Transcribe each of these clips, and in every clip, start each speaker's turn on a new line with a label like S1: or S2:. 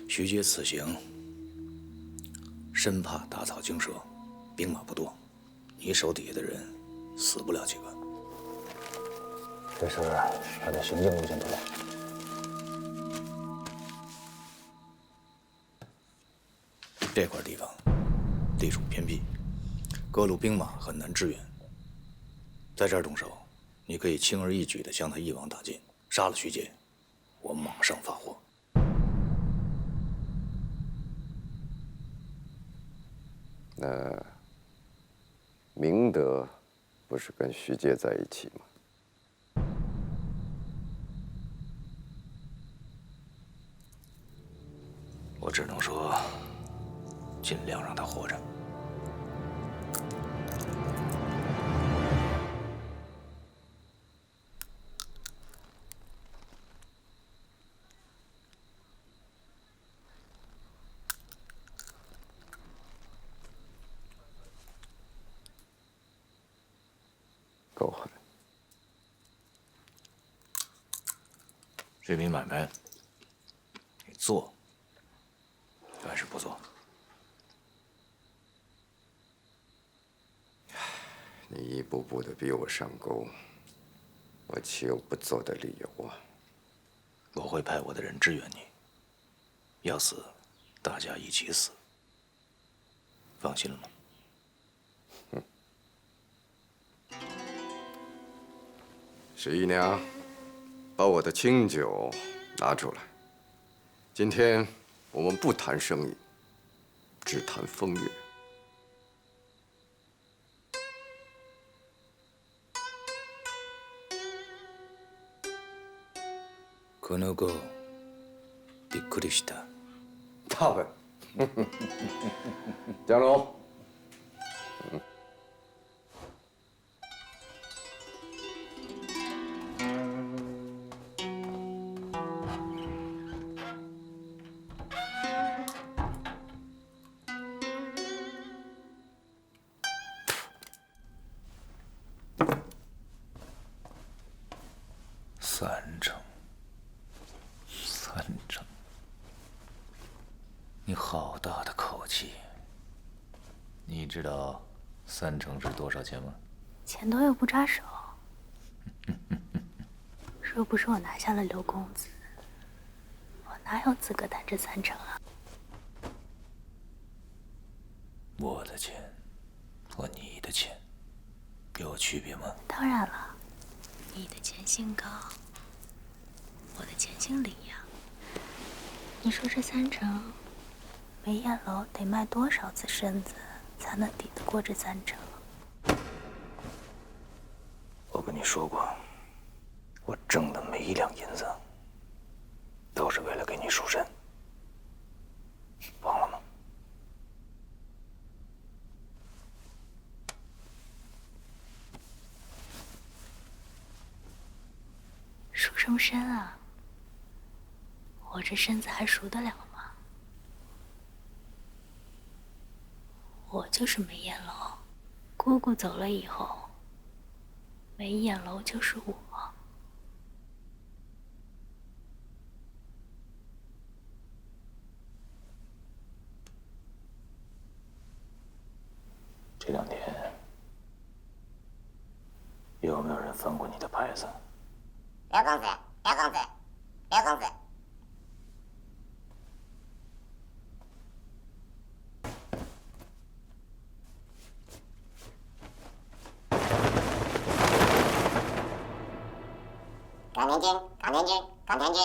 S1: 徐阶此行，深怕打草惊蛇，兵马不多，你手底下的人死不了几个。这是他的行进路线图。这块地方地处偏僻，各路兵马很难支援。在这儿动手，你可以轻而易举地将他一网打尽，杀了徐阶，我马上发货。
S2: 那明德不是跟徐阶在一起吗？
S1: 我只能说，尽量让他活着。
S2: 够狠！
S1: 这笔买卖，你做还是不做？
S2: 你一步步的逼我上钩，我岂有不做的理由啊？
S1: 我会派我的人支援你，要死，大家一起死。放心了吗？
S2: 十一娘，把我的清酒拿出来。今天我们不谈生意，只谈风月。
S1: この後、びっくりした。
S2: 大文，江龙。
S1: 三成，你好大的口气！你知道3成是多少钱吗？
S3: 钱多又不扎手。若不是我拿下了刘公子，我哪有资格谈这3成啊？
S1: 我的钱和你的钱有区别吗？
S3: 当然了，你的钱姓高，我的钱姓李呀。你说这3成，梅艳楼得卖多少次身子才能抵得过这3成？
S1: 我跟你说过，我挣的每1两银子，都是为了给你赎身，忘了吗？
S3: 赎什么身啊？我这身子还赎得了吗？我就是梅艳楼，姑姑走了以后，梅艳楼就是我。
S1: 这2天有没有人翻过你的牌子？
S4: 刘公子，刘公子，刘公子。港田君，港田君，港田君。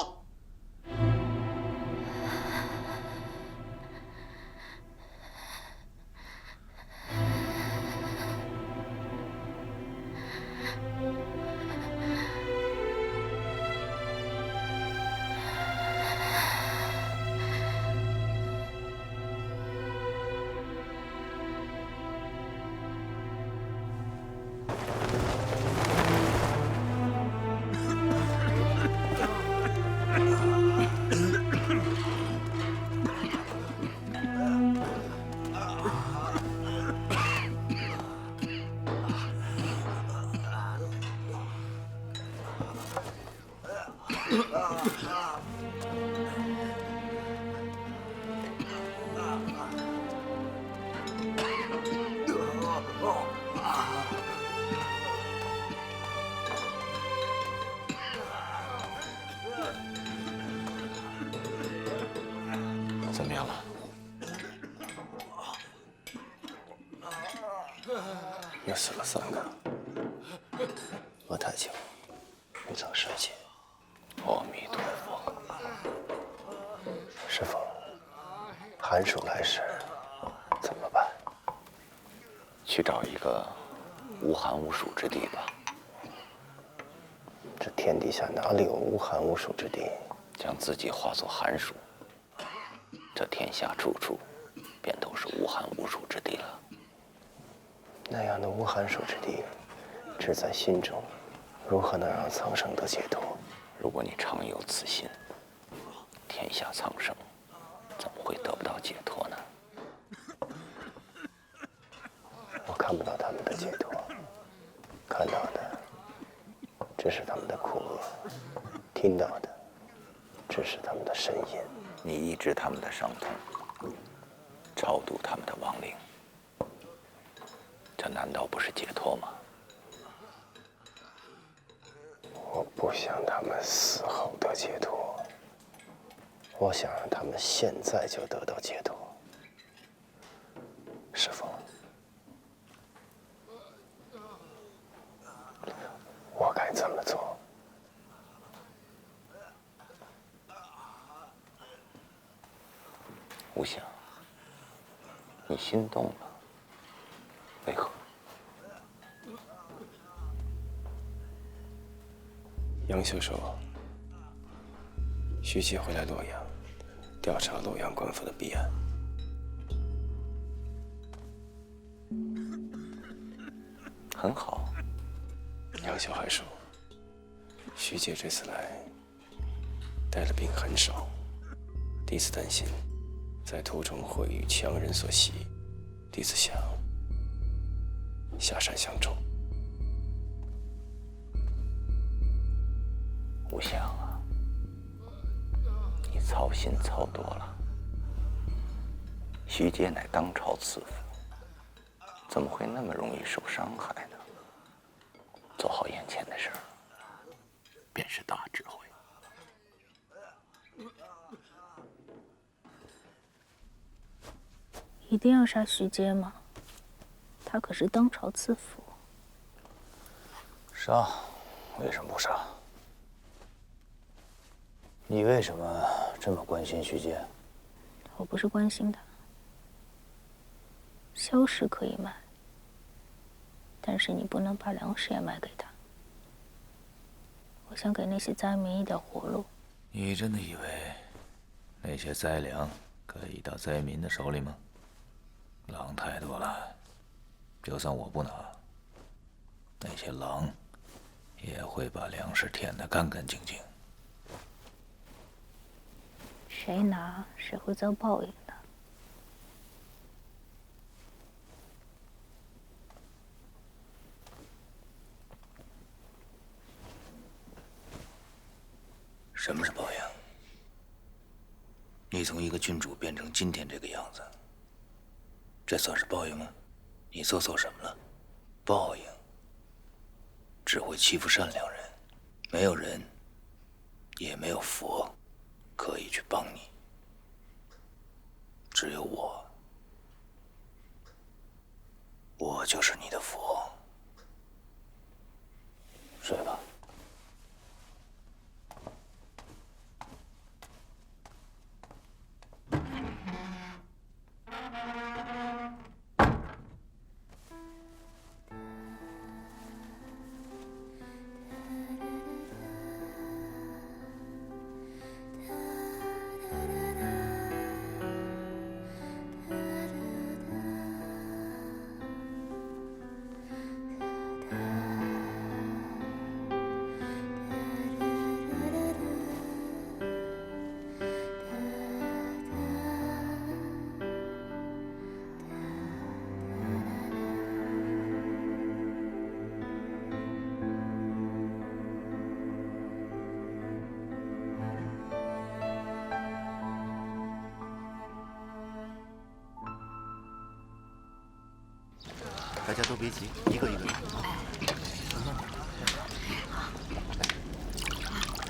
S1: 怎么样了？
S5: 又死了3个。我太久不曾睡觉。
S1: 阿弥陀佛。
S5: 师傅，寒暑来时怎么办？
S1: 去找一个无寒无暑之地吧。
S5: 这天底下哪里有无寒无暑之地？
S1: 将自己化作寒暑，这天下处处便都是无寒无暑之地了。
S5: 那样的无寒暑之地，只在心中，如何能让苍生得解脱？
S1: 如果你常有此心，天下苍生怎么会得不到解脱呢？
S5: 我看不到他们的解脱，看到的只是他们的苦厄，听到的只是他们的呻吟。
S1: 你医治他们的伤痛，超度他们的亡灵，这难道不是解脱吗？
S5: 我不想他们死后得解脱，我想让他们现在就得到解脱。师父，我该怎么做？
S1: 无想，你心动了，为何？
S5: 杨秀说，徐阶会来洛阳，调查洛阳官府的弊案。
S1: 很好。
S5: 杨秀还说，徐阶这次来带了兵很少，弟子担心在途中会遇强人所袭，弟子想下山相助。
S1: 无想啊，你操心操多了。徐阶乃当朝赐府，怎么会那么容易受伤害呢？做好眼前的事儿，便是大智慧。
S3: 一定要杀徐阶吗？他可是当朝赐府。
S1: 杀？为什么不杀？你为什么这么关心徐阶？
S3: 我不是关心他，硝石可以卖，但是你不能把粮食也卖给他。我想给那些灾民一点活路。
S1: 你真的以为那些灾粮可以到灾民的手里吗？狼太多了，就算我不拿，那些狼也会把粮食舔得干干净净。
S3: 谁拿，谁会遭报应的。
S1: 什么是报应？你从一个君主变成今天这个样子，这算是报应吗？你做错什么了？报应只会欺负善良人，没有人，也没有佛可以去帮你，只有我，我就是你的佛。睡吧。
S6: 大家都别急，一个一个来。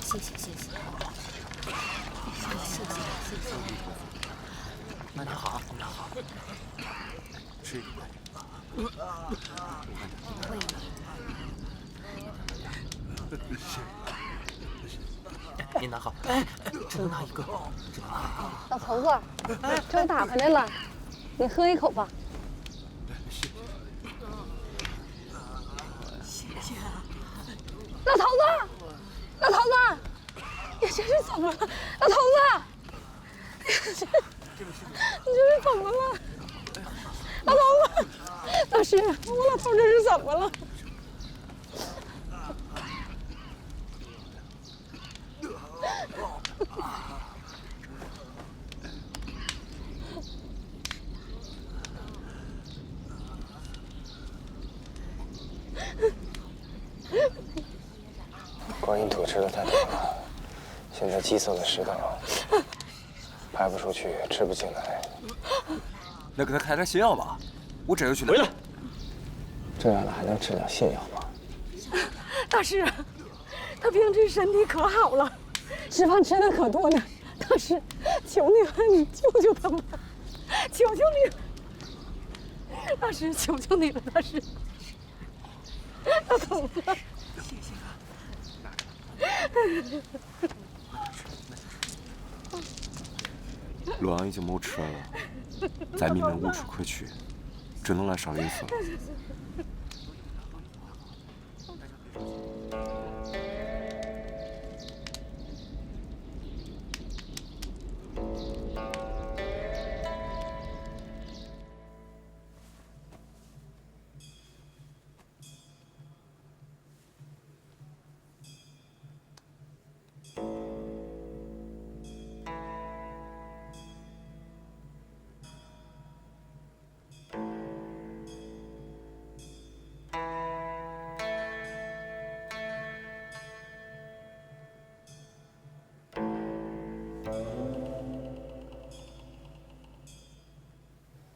S3: 谢谢谢谢，谢谢谢谢。
S6: 拿好，拿好。吃一口。您拿好，哎，只能拿一个，只能拿一个。
S7: 老头子，粥打回来了，你喝一口吧。
S6: 谢谢啊。
S7: 老头子，老头子，你这是怎么了？老头子，你这是怎么了？老头子，老师，我老头这是怎么了？
S5: 观音土吃的太多了，现在积色了食道，排不出去，吃不进来。
S8: 那给他开点泻药吧，我这就去拿。回来。
S5: 这样了还能吃点泻药吗？
S7: 大师，他平时身体可好了，吃饭吃的可多呢。大师，求你了，你救救他吧，求求你了。大师，求求你了，大师。老头子。
S8: 洛阳已经没吃了，再迷们无处可去，只能来少林寺了。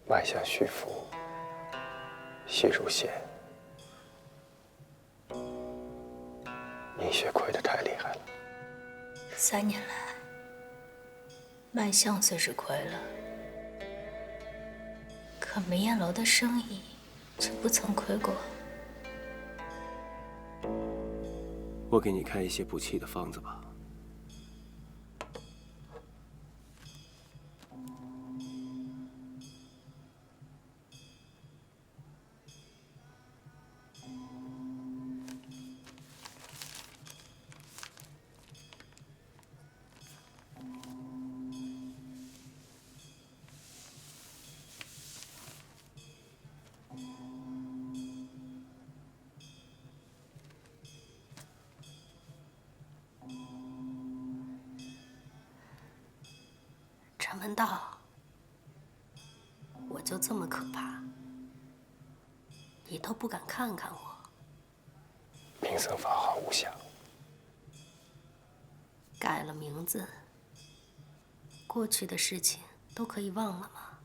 S5: 脉象虚浮，细如线，凝血亏得太厉害了。
S3: 3年来，脉象虽是亏了，可梅艳楼的生意却不曾亏过。
S5: 我给你开一些补气的方子吧。
S3: 陈文道，我就这么可怕，你都不敢看看我？
S5: 贫僧法号无相，
S3: 改了名字，过去的事情都可以忘了吗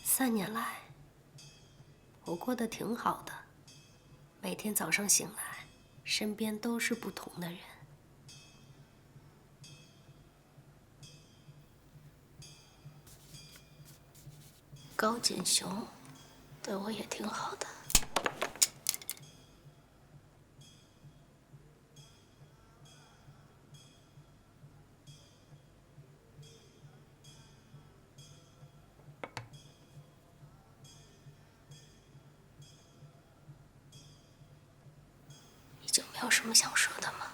S3: ？3年来，我过得挺好的，每天早上醒来，身边都是不同的人。高简雄对我也挺好的。你就没有什么想说的吗？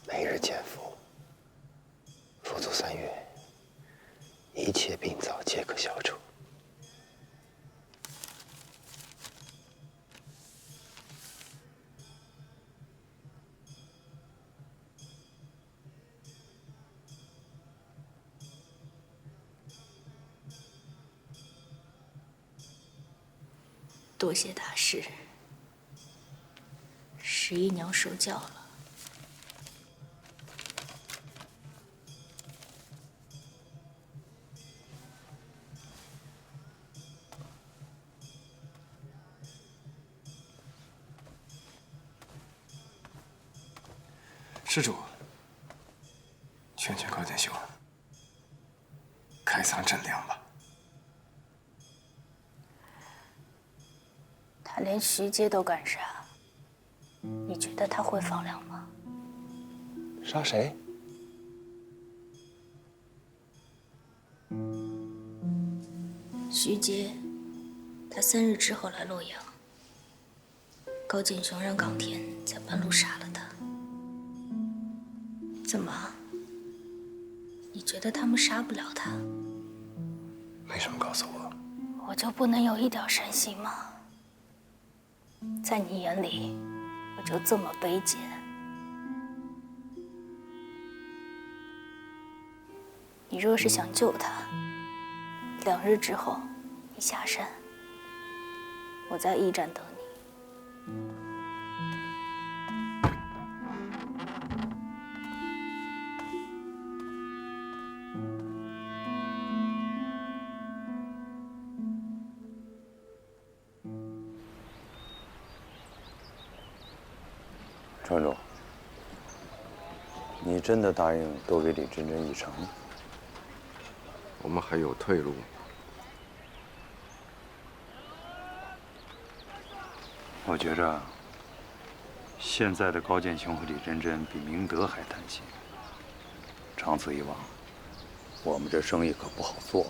S5: 每日见服，服足3月，一切病灶皆可消除。
S3: 多谢大师，11娘受教了。
S5: 施主，劝劝高剑兄，开仓赈粮吧。
S3: 他连徐阶都敢杀，你觉得他会放粮吗？
S5: 杀谁？
S3: 徐阶，他3日之后来洛阳。高剑雄让冈田在半路杀了他。怎么？你觉得他们杀不了他？
S5: 为什么告诉我？
S3: 我就不能有一点善心吗？在你眼里，我就这么卑贱？你若是想救他，2日之后你下山，我在驿站等你。
S9: 庄主，你真的答应多给李真真一程？
S2: 我们还有退路。
S9: 我觉着，现在的高剑雄和李真真比明德还贪心。长此以往，我们这生意可不好做。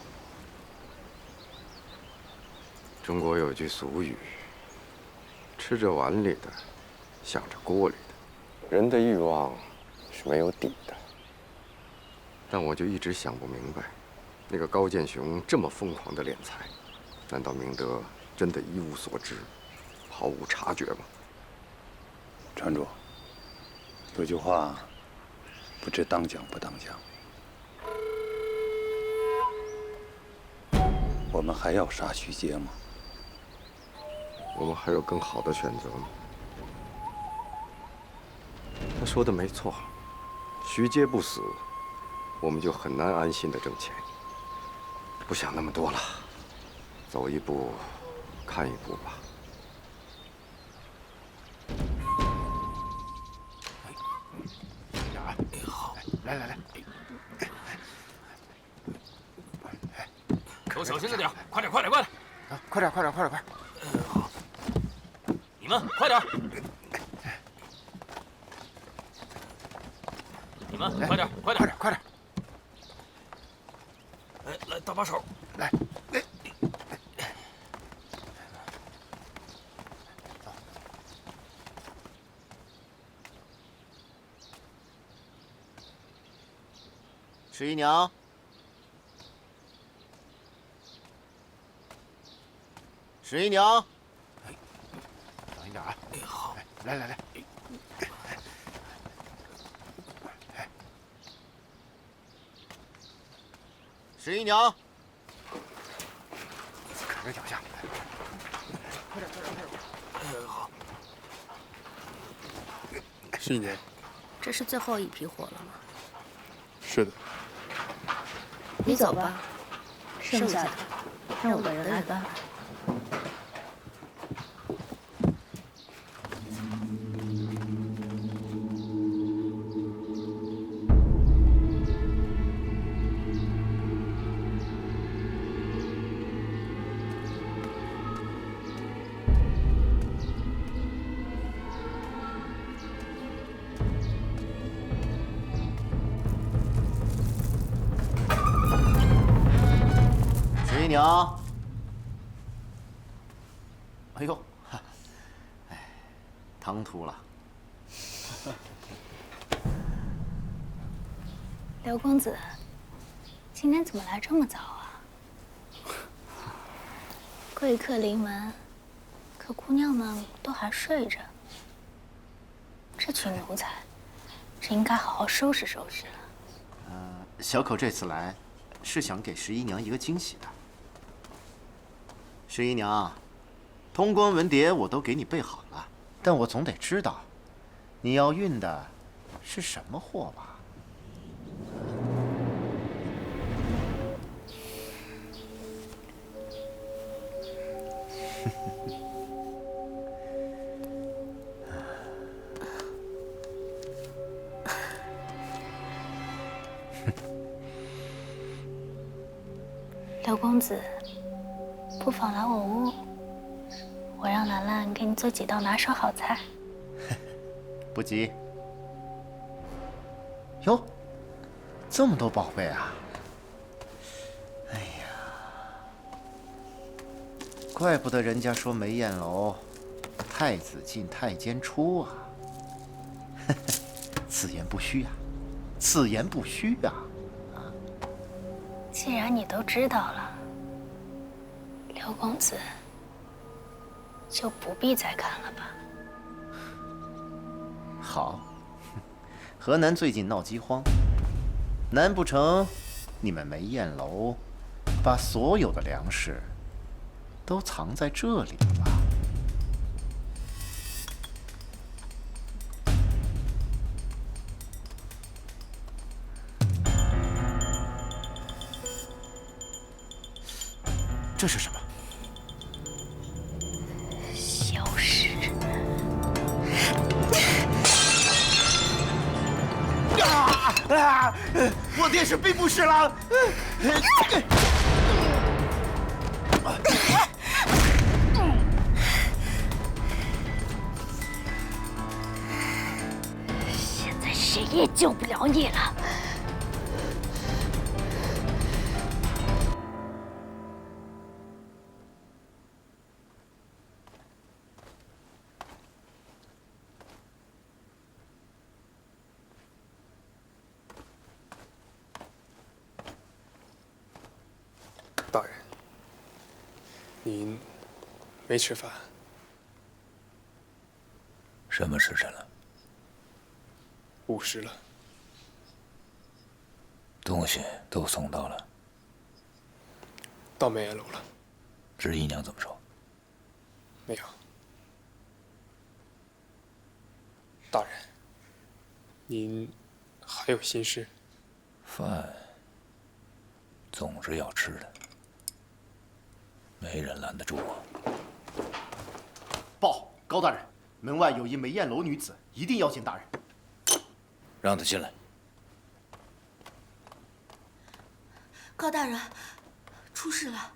S2: 中国有句俗语：“吃着碗里的，想着锅里的。”人的欲望是没有底的。但我就一直想不明白，那个高剑雄这么疯狂的敛财，难道明德真的一无所知，毫无察觉吗？
S9: 船主，有句话，不知当讲不当讲。我们还要杀徐阶吗？
S2: 我们还有更好的选择吗？他说的没错，徐阶不死，我们就很难安心的挣钱。不想那么多了，走一步看一步吧。
S6: 好，来，都小心着点，快点！
S5: 快点！
S6: 好，你们快点！你们快点！来，搭把手，
S5: 来。
S10: 十一娘，十一娘，
S5: 小心点啊！
S6: 好，
S5: 来。
S10: 十一娘，
S5: 看着脚下，快点！
S6: 好。
S11: 是娘，
S3: 这是最后一批货了吗？
S11: 是的。
S3: 你走吧，剩下的让我的人来办。
S10: 十一娘，哎呦，唐突了。
S3: 刘公子，今天怎么来这么早啊？贵客临门，可姑娘们都还睡着。这群奴才，这应该好好收拾收拾了。
S10: 小口这次来，是想给十一娘一个惊喜的。十一娘，通关文牒我都给你备好了，但我总得知道，你要运的是什么货吧？
S3: 刘公子，不妨来我屋，我让兰兰给你做几道拿手好菜。
S10: 不急。哟，这么多宝贝啊！哎呀，怪不得人家说梅艳楼太子进太监出啊！此言不虚啊，此言不虚啊！
S3: 既然你都知道了，刘公子就不必再看了吧。
S10: 好，河南最近闹饥荒，难不成你们梅艳楼把所有的粮食都藏在这里了吧？这是什么？
S3: 消失。
S10: 我爹是兵部侍郎。
S3: 现在谁也救不了你了。
S11: 大人，您没吃饭？
S1: 什么时辰了
S11: ？5时了。
S1: 东西都送到了。
S11: 到梅艳楼了。
S1: 知姨娘怎么说？
S11: 没有。大人，您还有心事？
S1: 饭总是要吃的。没人拦得住我。
S10: 报，高大人，门外有一梅艳楼女子，一定要见大人。
S1: 让她进来。
S12: 高大人，出事了！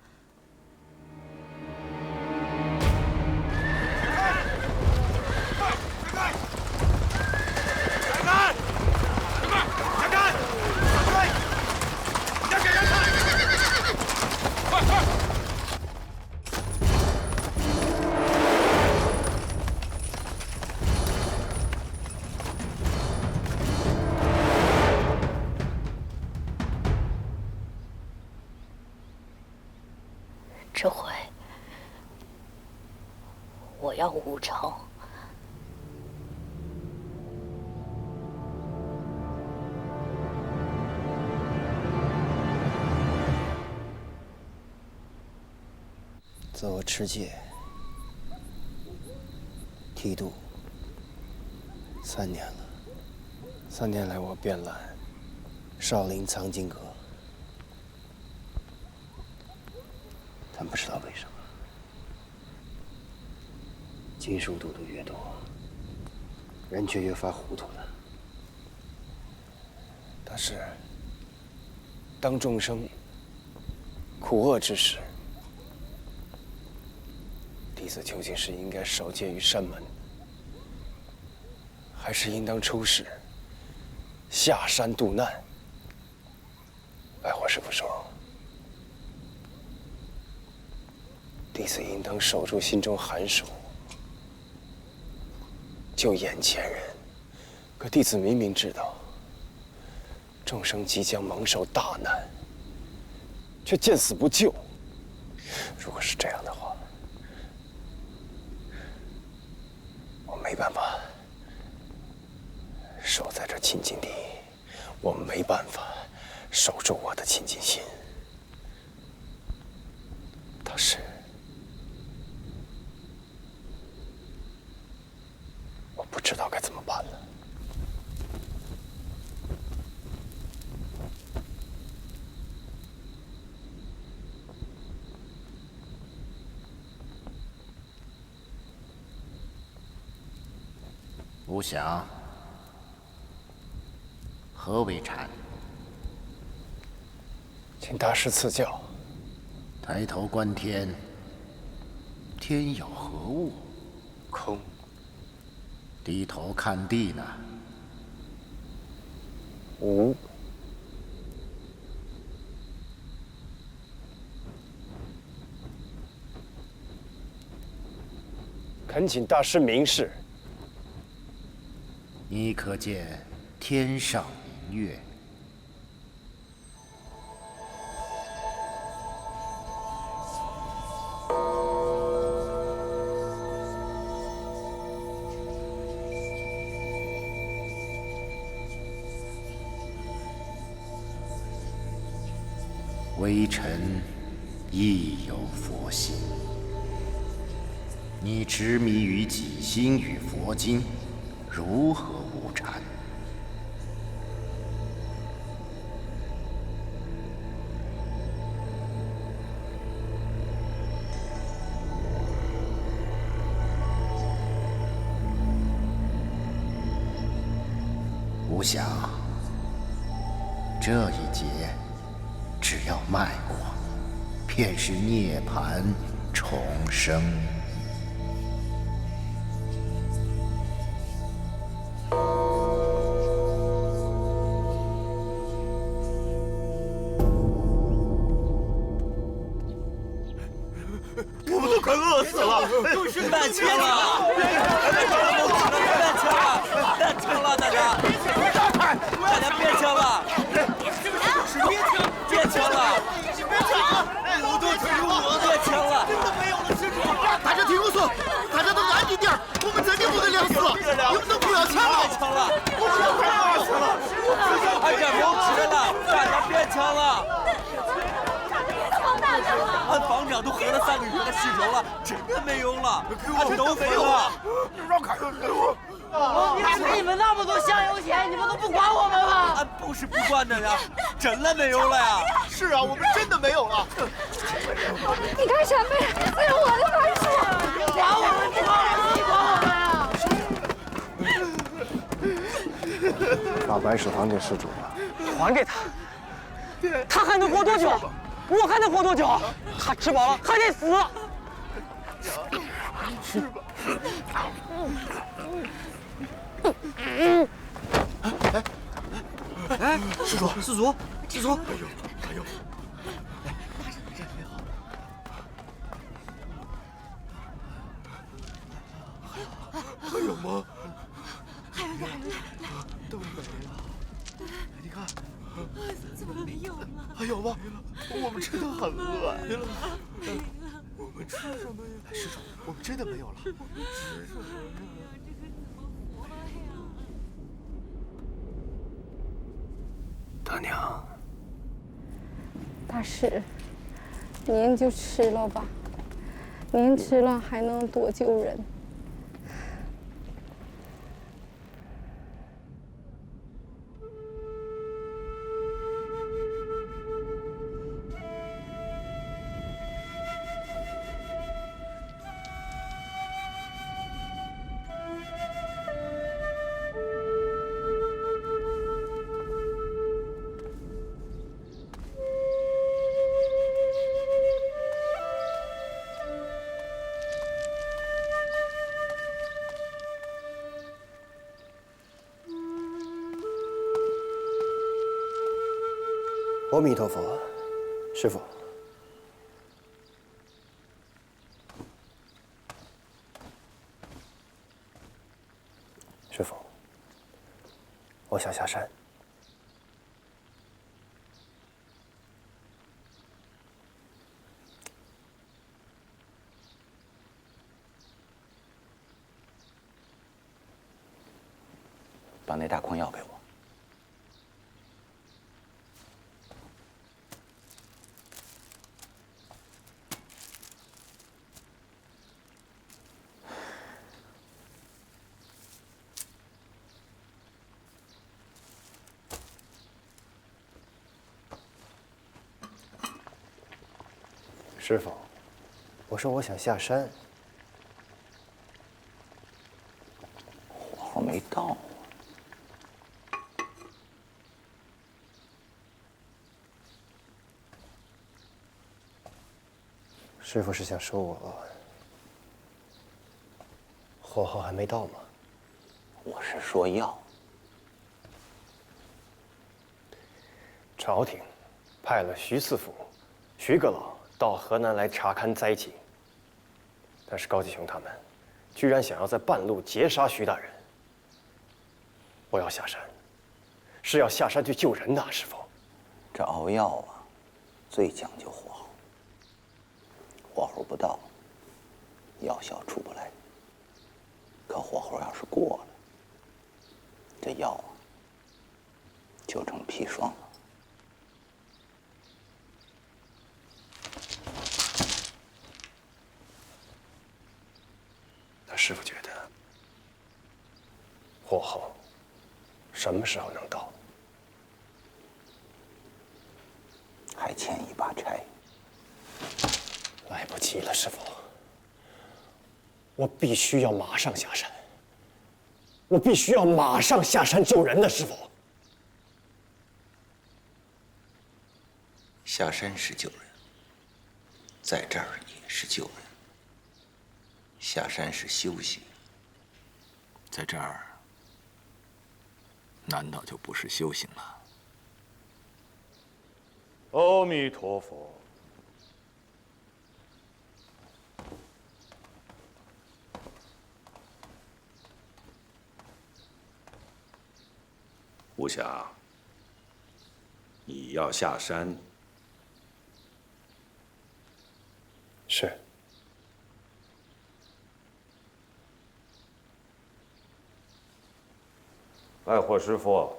S3: 这回我要无仇。
S5: 自我持戒、剃度3年了。3年来，我遍览少林藏经阁，但不知道为什么，经书读得越多，人却越发糊涂了。大师，当众生苦厄之时，弟子究竟是应该守戒于山门，还是应当出世下山渡难？白火师傅说，弟子应当守住心中寒暑，救眼前人。可弟子明明知道，众生即将蒙受大难，却见死不救。如果是这样的话，我没办法守在这清净地，我没办法守住我的清净心。大师，我不知道该怎么办了。
S10: 吾想，何为禅？
S5: 请大师赐教。
S10: 抬头观天，天有何物？
S2: 空。
S10: 低头看地呢？
S2: 无。
S5: 恳请大师明示。
S10: 你可见天上明月？微臣亦有佛心。你执迷于己心与佛经，如何无禅？吾想，这一劫只要迈过，便是涅槃重生。
S6: 我们都快饿死了，都是蛋清了，蛋清了，大家，大家别抢了，别抢了，我都推着我，别抢了，真的没有了，施主，
S13: 大家听我说，大家都安静点，我们真的不能粮食了，你们都不要抢了，
S6: 我们都快饿死了，俺这没有吃了，大家别抢了。俺方丈都喝了3个月的稀粥了，真的没有了，俺都没有了。
S13: 你让开给我！
S6: 你们给你们那么多香油钱，你们都不管我们吗？俺不是不管的呀，真的没有了呀。
S13: 是啊，我们真的没有了。
S7: 你干什么呀？这是我的白薯，
S6: 管我们，不管我们，你管我们呀！
S2: 把白薯糖给施主了，
S6: 还给他。他还能活多久？我还能活多久？他吃饱了还得死。
S13: 吃吧。
S6: 哎，施主，施主，施主！
S13: 还有，还有吗？
S12: 还有点，来，
S13: 都没了。你看，
S12: 怎么没有了？
S13: 还有吗？我们真的很饿。我们吃什么呀？施主，我们真的没有了。我们吃什么呀？
S5: 大娘，
S7: 大师，您就吃了吧，您吃了还能多救人。
S5: 阿弥陀佛，师父。师父，我想下山。
S1: 把那大筐药给我。
S5: 师父，我说我想下山。
S1: 火候没到。
S5: 师傅是想说我火候还没到吗？
S14: 我是说药。
S5: 朝廷派了徐四府、徐阁老到河南来查勘灾情，但是高继雄他们居然想要在半路截杀徐大人。我要下山，是要下山去救人的，师傅。
S14: 这熬药啊，最讲究火候，火候不到，药效出不来。可火候要是过了，这药啊就成砒霜了。
S5: 那师傅觉得，火候什么时候能到？
S14: 还欠一把柴。
S5: 来不及了，师傅。我必须要马上下山。我必须要马上下山救人的，师傅。
S14: 下山是救人，在这儿也是救人。下山是修行，在这儿难道就不是修行了？
S9: 阿弥陀佛。
S15: 吴侠，你要下山？
S5: 是。
S9: 爱火师傅，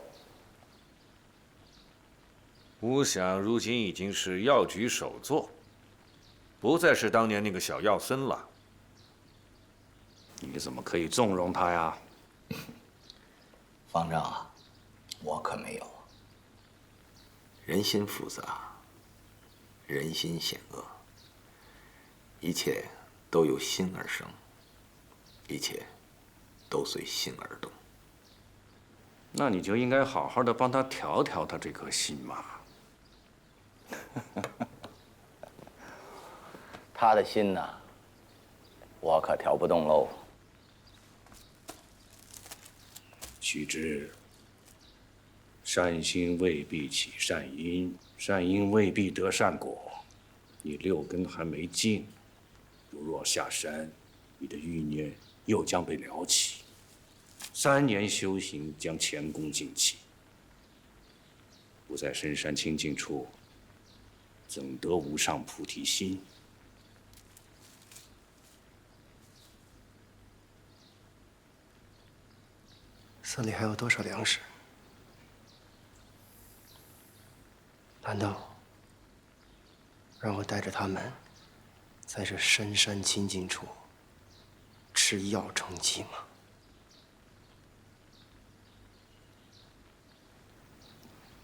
S16: 吾想如今已经是药局首座，不再是当年那个小药僧了。
S15: 你怎么可以纵容他呀？
S14: 方丈啊，我可没有。人心复杂，人心险恶，一切都由心而生，一切都随心而动。
S15: 那你就应该好好的帮他调调他这颗心嘛。
S14: 他的心呐，我可调不动喽。
S15: 须知，善心未必起善因，善因未必得善果。你六根还没净，如若下山，你的欲念又将被撩起。3年修行将前功尽弃，不在深山清净处，怎得无上菩提心？
S5: 寺里还有多少粮食？难道让我带着他们在这深山清净处吃药充饥吗？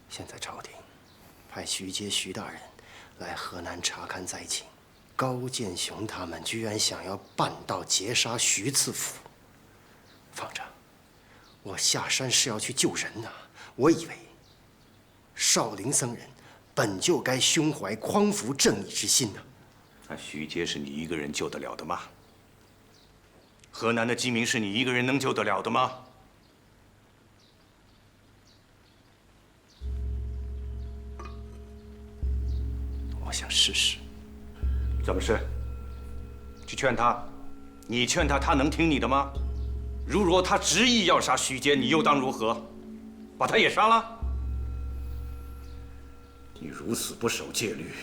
S5: 现在朝廷派徐阶徐大人来河南查勘灾情，高建雄他们居然想要半道截杀徐次府。方丈，我下山是要去救人呐，我以为少林僧人本就该胸怀匡扶正义之心呐。
S15: 那徐阶是你一个人救得了的吗？河南的饥民是你一个人能救得了的吗？
S5: 我想试试。
S15: 怎么试？去劝他，你劝他，他能听你的吗？如若他执意要杀徐阶，你又当如何？把他也杀了？你如此不守戒律，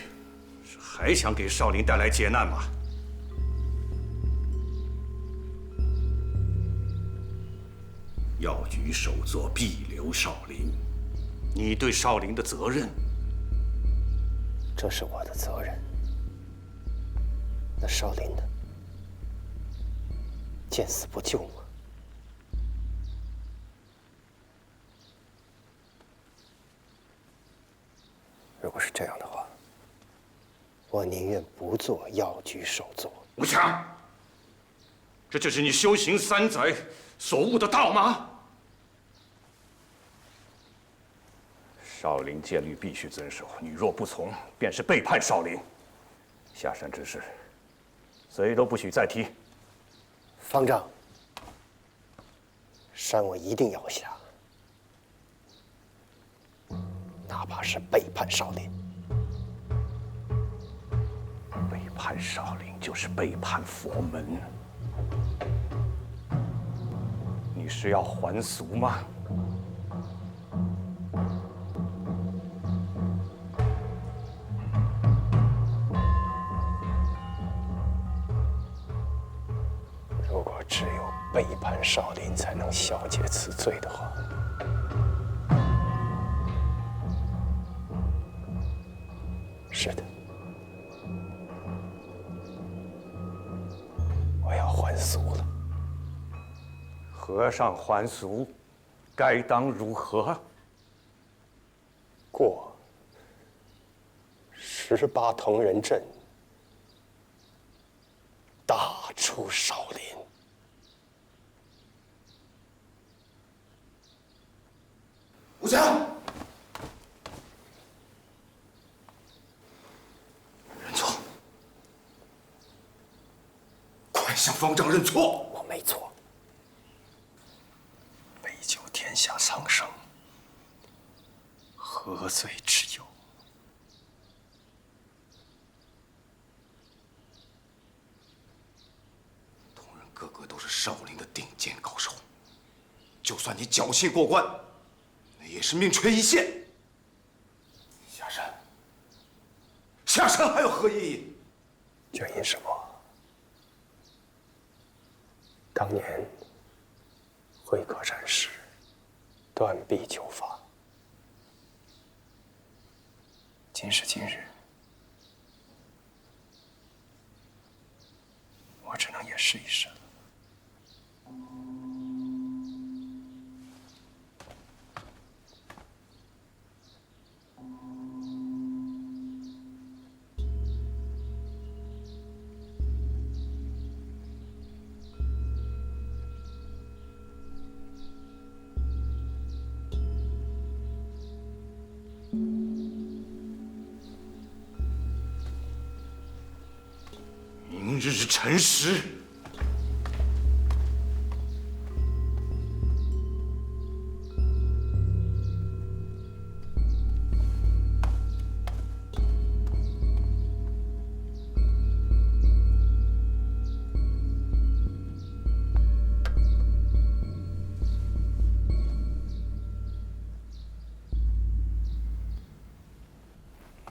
S15: 是还想给少林带来劫难吗？药局首座必留少林，你对少林的责任。
S5: 这是我的责任。那少林的，见死不救吗？如果是这样的话，我宁愿不做药局首座。
S15: 吴强，这就是你修行3载所悟的道吗？少林戒律必须遵守，你若不从，便是背叛少林。下山之事，谁都不许再提。
S5: 方丈，山我一定要下，哪怕是背叛少林。
S15: 背叛少林就是背叛佛门。你是要还俗吗？
S5: 如果只有背叛少林才能消解此罪的话，是的，我要还俗了。
S15: 和尚还俗，该当如何？
S5: 过18铜人阵，大出少林。
S13: 武强，认错，快向方丈认错。
S5: 我没错。杯酒天下苍生，何罪之有？
S13: 同仁个个都是少林的顶尖高手，就算你侥幸过关，那也是命垂一线。下山，下山还有何意义？
S5: 这因什么？当年慧可禅师断臂求法，今时今日，我只能也试一试了。
S13: 明日辰时，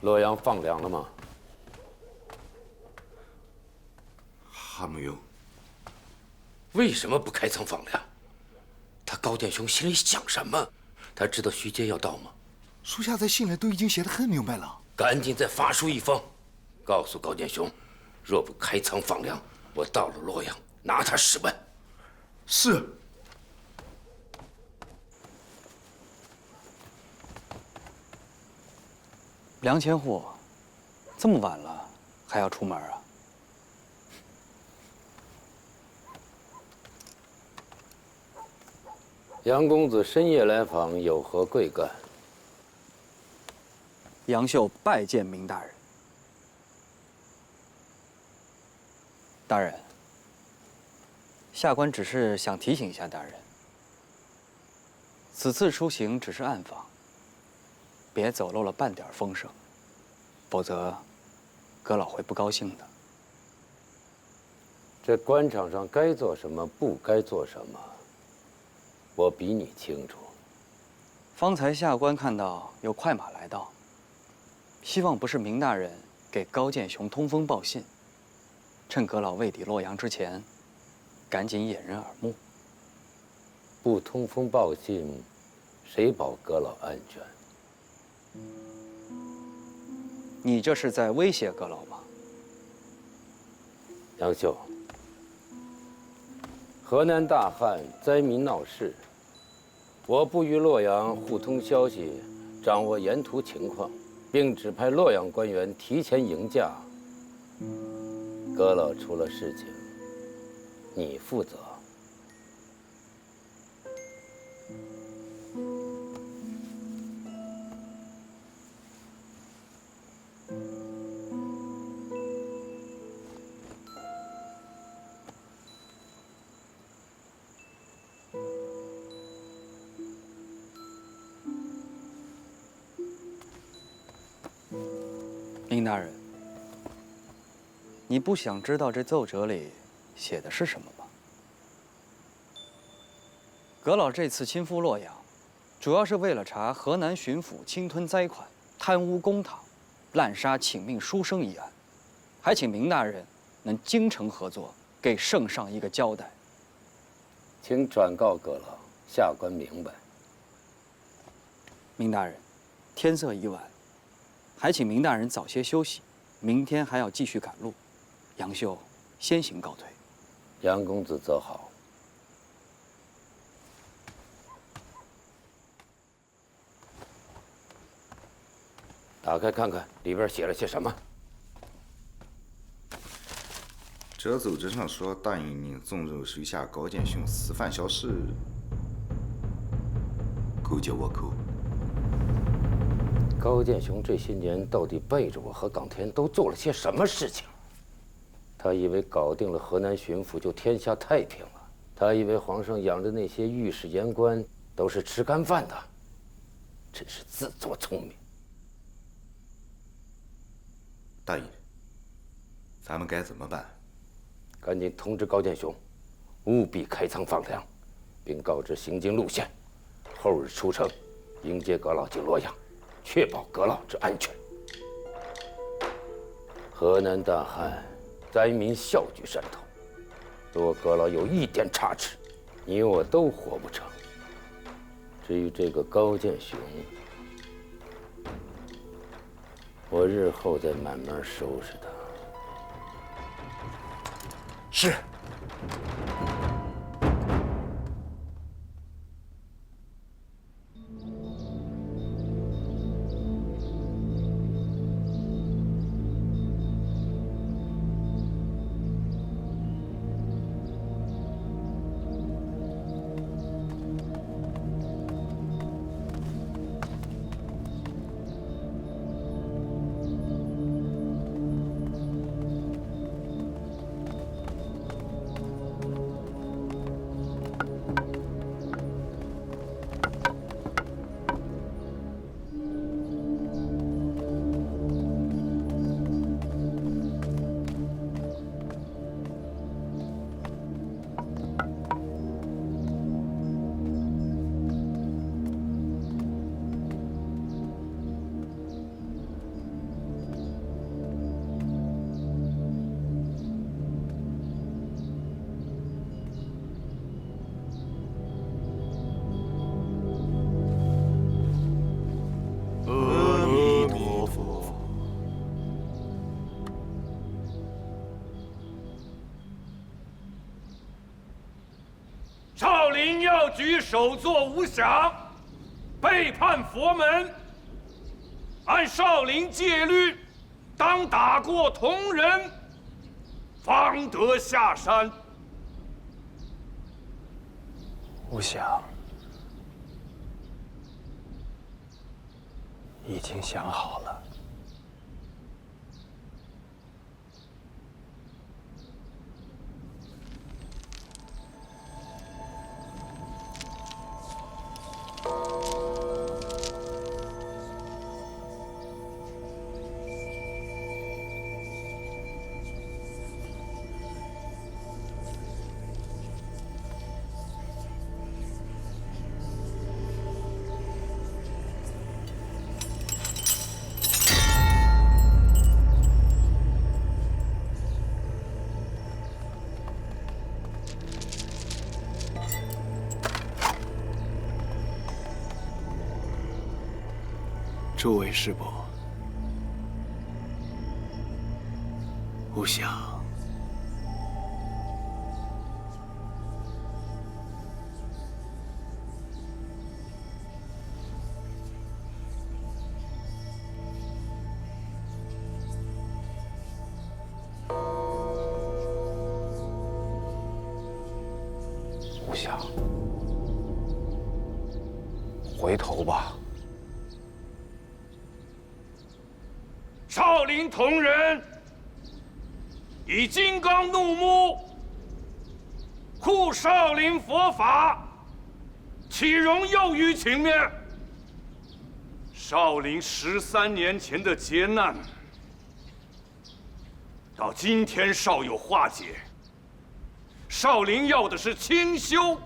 S2: 洛阳放粮了吗？
S13: 还没有。
S17: 为什么不开仓放粮？他高剑雄心里想什么？他知道徐阶要到吗？
S13: 属下在信里都已经写得很明白了。
S17: 赶紧再发书一封，告诉高剑雄，若不开仓放粮，我到了洛阳拿他10万。
S13: 是。
S18: 梁千户，这么晚了还要出门啊？
S2: 杨公子深夜来访，有何贵干？
S18: 杨秀拜见明大人。大人，下官只是想提醒一下大人，此次出行只是暗访，别走漏了半点风声，否则阁老会不高兴的。
S2: 这官场上该做什么，不该做什么，我比你清楚。
S18: 方才下官看到有快马来到，希望不是明大人给高剑雄通风报信，趁阁老未抵洛阳之前，赶紧掩人耳目。
S2: 不通风报信，谁保阁老安全？
S18: 你这是在威胁阁老吗？
S2: 杨秀，河南大旱，灾民闹事，我部于洛阳互通消息，掌握沿途情况，并指派洛阳官员提前迎驾。阁老出了事情，你负责。
S18: 林大人，你不想知道这奏折里写的是什么吗？阁老这次亲赴洛阳，主要是为了查河南巡抚侵吞灾款、贪污公帑、滥杀请命书生一案，还请明大人能精诚合作，给圣上一个交代。
S17: 请转告阁老，下官明白。
S18: 明大人，天色已晚，还请明大人早些休息，明天还要继续赶路。杨秀先行告退。
S17: 杨公子则好。打开看看，里边写了些什么。
S19: 这奏折上说，大营令纵肉手下高建雄私贩小事，勾结倭寇。
S17: 高建雄这些年到底背着我和冈田都做了些什么事情？他以为搞定了河南巡抚就天下太平了，他以为皇上养的那些御史言官都是吃干饭的，真是自作聪明。
S19: 大爷，咱们该怎么办？
S17: 赶紧通知高建雄，务必开仓放粮，并告知行经路线，后日出城迎接阁老进洛阳，确保阁老之安全。河南大旱，灾民笑举山头，若阁老有一点差池，你我都活不成。至于这个高建雄，我日后再慢慢收拾他。
S19: 是。
S20: 少林药局首座无响，背叛佛门，按少林戒律，当打过同人，方得下山。
S11: 无想已经想好了。诸位师伯，吾想回头吧。
S20: 少林同仁以金刚怒目护少林佛法，岂容幼鱼情面？少林13年前的劫难，到今天尚有化解。少林要的是清修，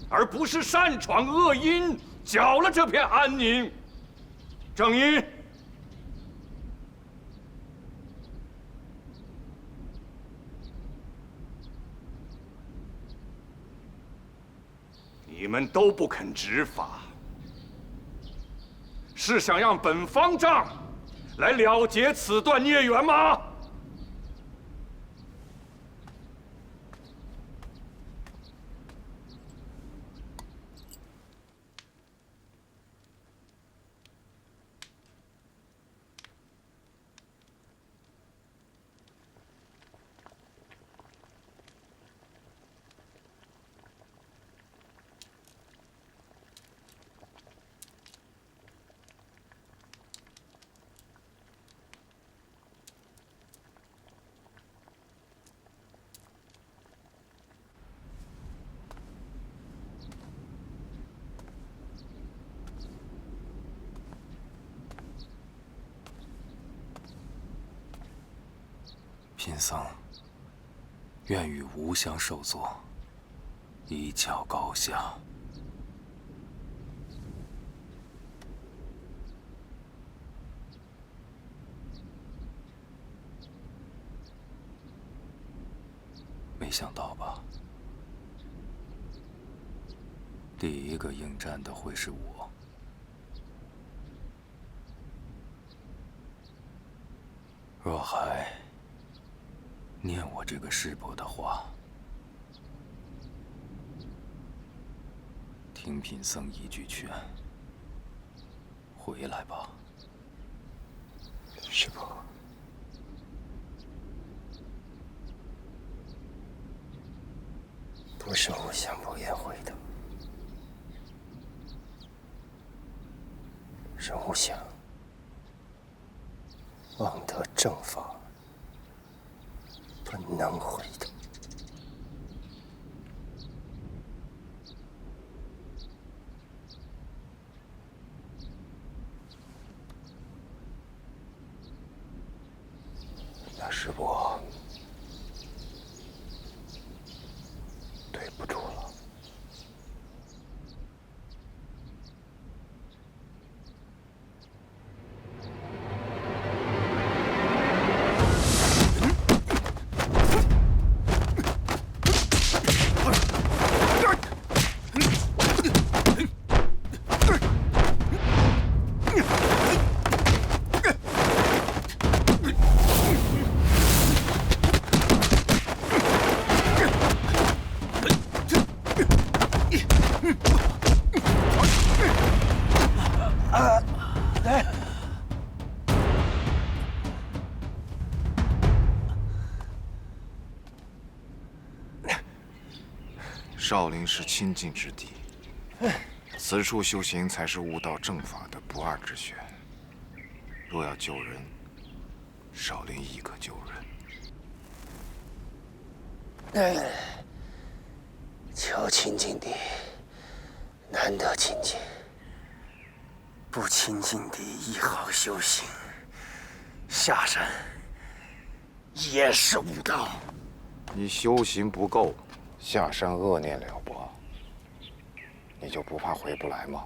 S20: 而不是擅闯恶因，搅了这片安宁。正一，你们都不肯执法，是想让本方丈来了结此段孽缘吗？
S8: 贫僧愿与吾相受座，一较高下。没想到吧？第一个应战的会是我。若还念我这个师伯的话，听贫僧一句劝，回来吧。
S5: 师伯，不是吾想不言回的，是吾想望得正法，不能回的。那师伯，对不住了。
S13: 少林是清净之地，此处修行才是悟道正法的不二之选。若要救人，少林亦可救人。
S5: 求清净地，难得清净；不清净地亦好修行。下山也是悟道。
S13: 你修行不够，下山恶念了不，你就不怕回不来吗？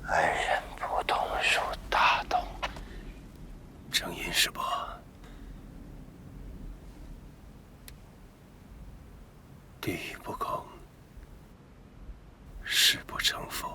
S5: 恩人不同属大同。正因师伯，地狱不空，誓不成佛。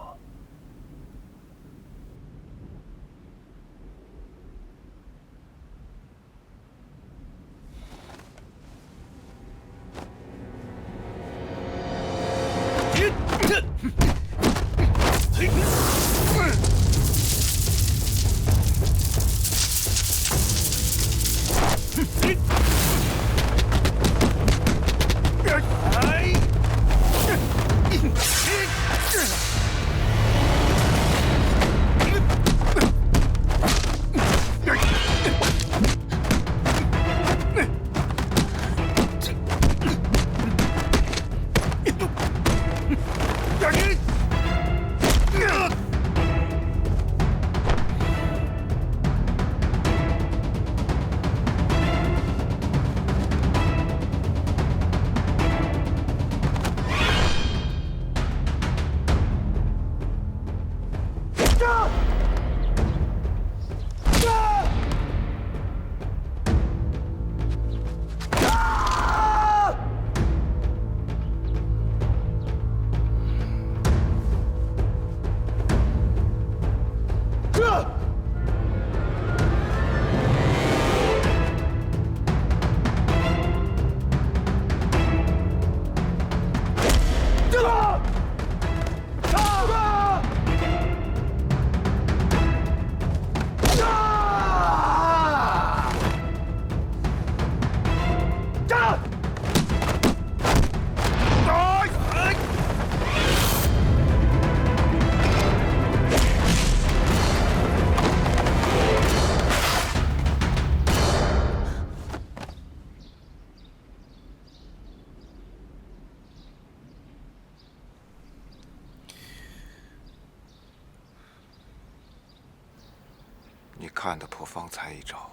S13: 看得破方才一招，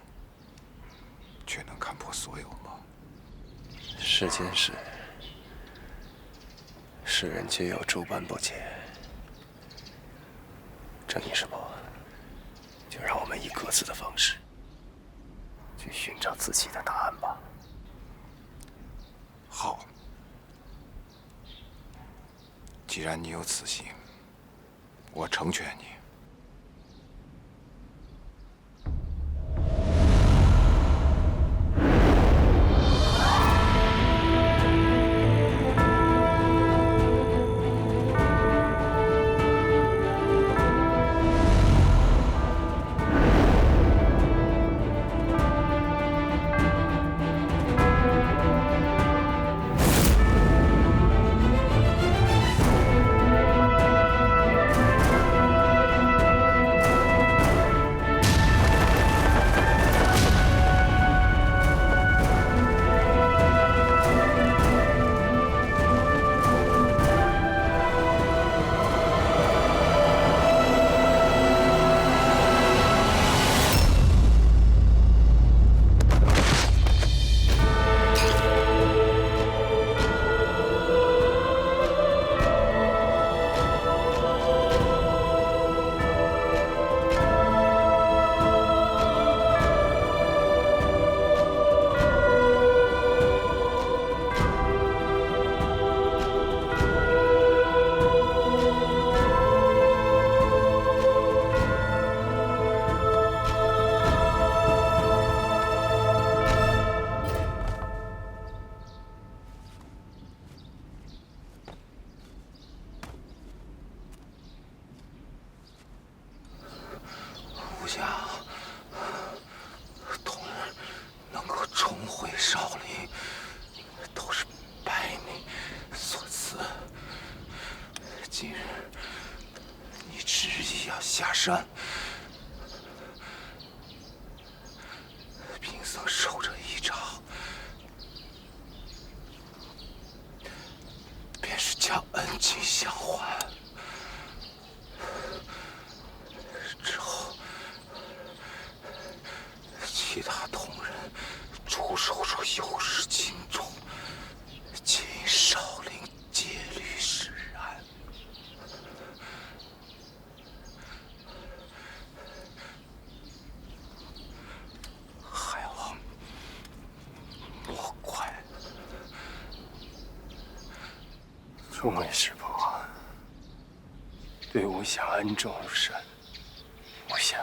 S13: 却能看破所有吗？
S5: 世间事，世人皆有诸般不解。正义师伯，就让我们以各自的方式，去寻找自己的答案吧。
S13: 好，既然你有此心，我成全你。
S14: 无暇，同人能够重回少林，都是拜你所赐。今日你执意要下山，贫僧受这一招，便是将恩情相还。之后，其他同仁出手若有失轻重，皆因少林戒律使然。还望莫怪。
S5: 众位师伯，对无暇恩重如山，无暇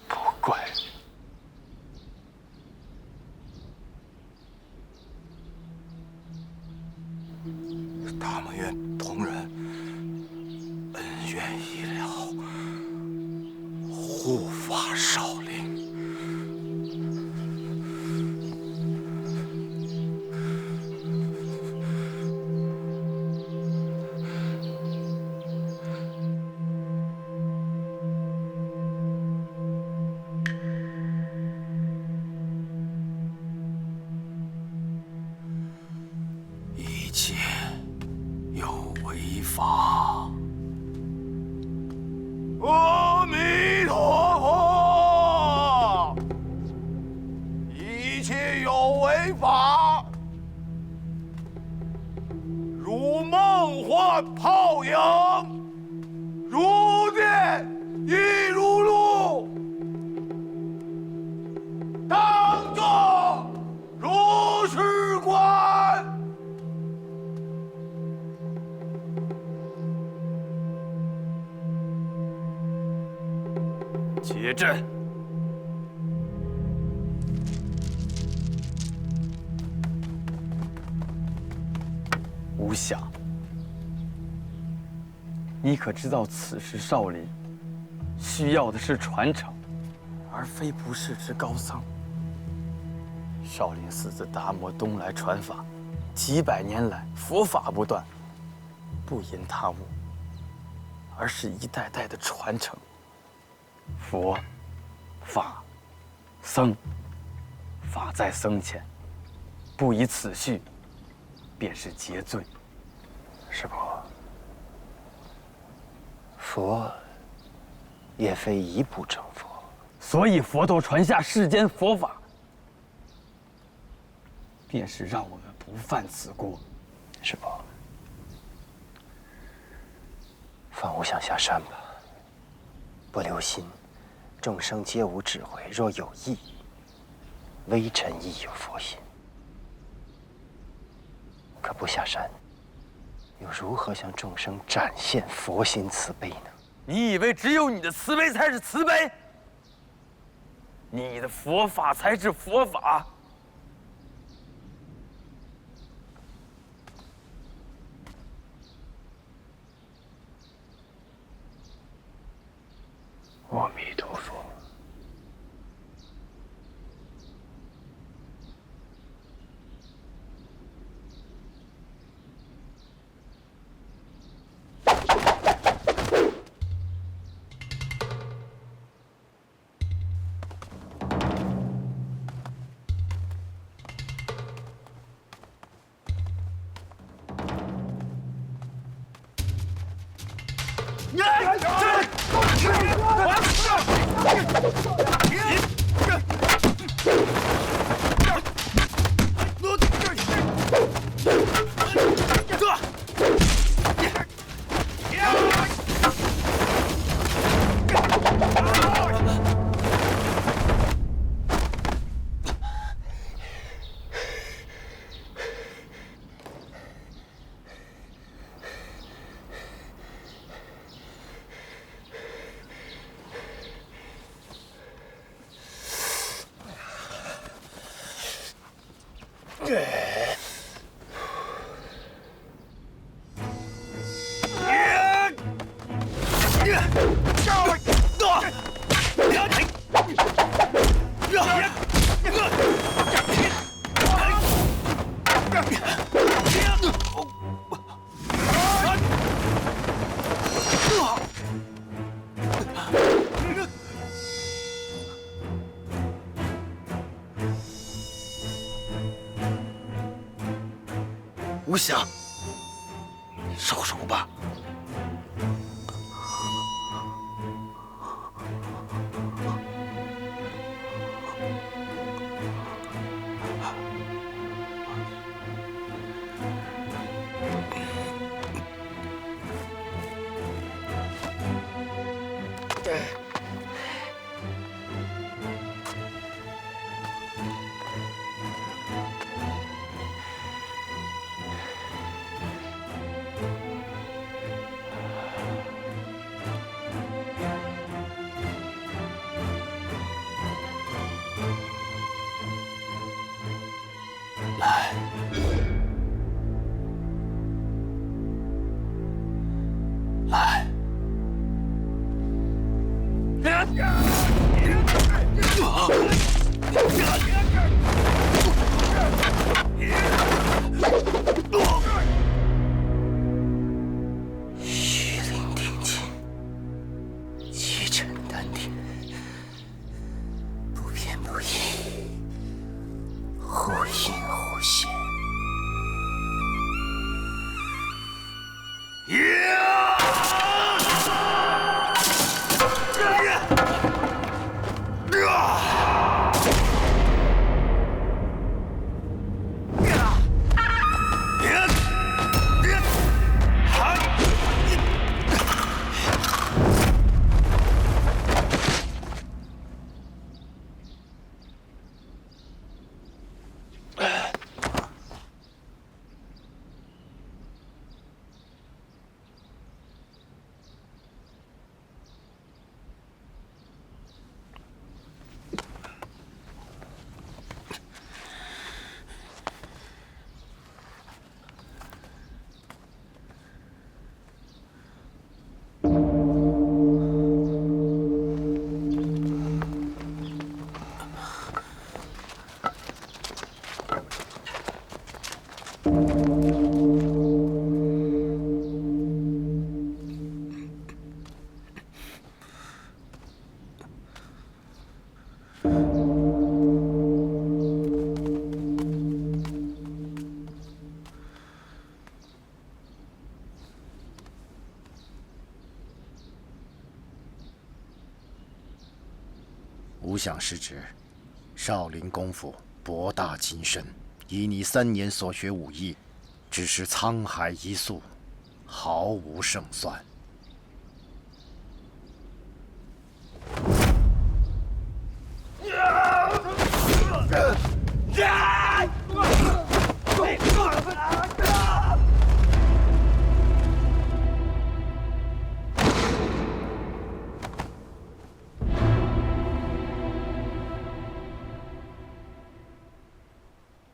S5: 不怪。
S13: 他们愿同仁恩怨已了，护法少林。一切有违法。阿弥陀佛！一切有违法，如梦幻泡影，如电亦如露，当众如是观。
S5: 结阵。无暇，你可知道此时少林需要的是传承，而非不世之高僧。少林寺自达摩东来传法，几百年来佛法不断，不因他物，而是一代代的传承。佛、法、僧，法在僧前，不以此序，便是结罪。师伯，佛
S21: 也非一步成佛。
S18: 所以佛陀传下世间佛法，便是让我们不犯此过。
S21: 师伯，放吾想下山吧。不留心，众生皆无智慧；若有意，微臣亦有佛心。可不下山，又如何向众生展现佛心慈悲呢？
S18: 你以为只有你的慈悲才是慈悲？你的佛法才是佛法。
S21: 阿弥陀佛。
S6: 无想，收手吧。
S10: 吾想是指，少林功夫博大精深，以你3年所学武艺，只是沧海一粟，毫无胜算。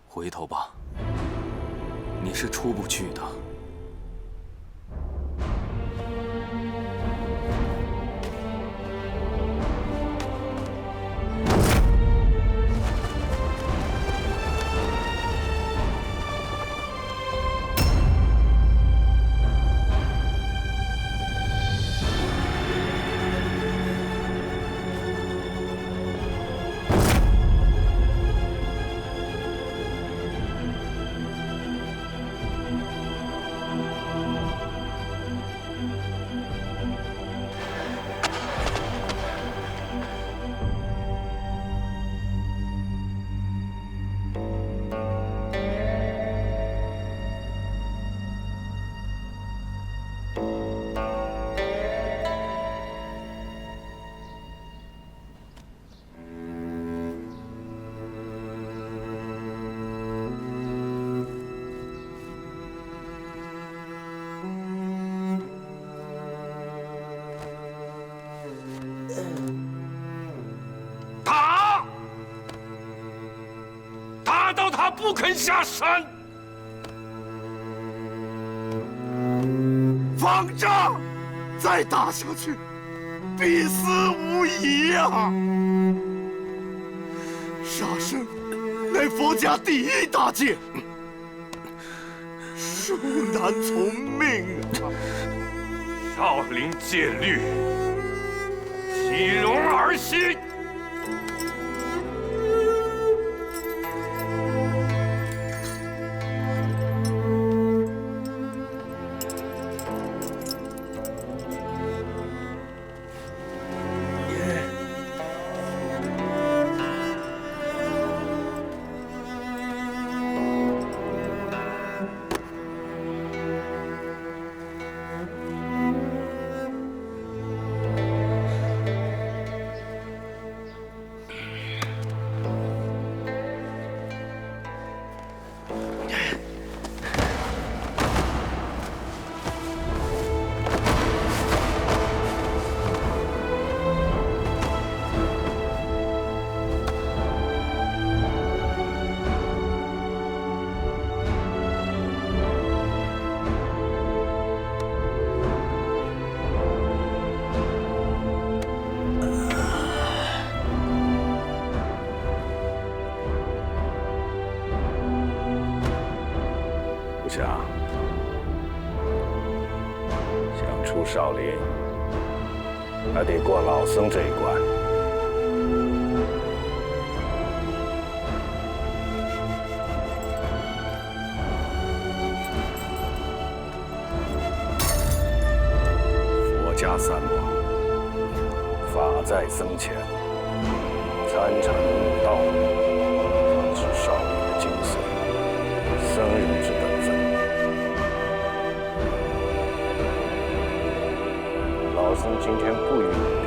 S8: 回头吧，你是出不去的。
S20: 他不肯下山，
S13: 方丈，再打下去，必死无疑啊！杀生乃佛家第一大戒，恕难从命啊！
S20: 少林戒律，岂容儿戏？
S15: 想出少林，还得过老僧这一关。佛家三宝，法在僧前，参禅悟道，方是少林的精髓，僧人之本分。老僧今天不与你比，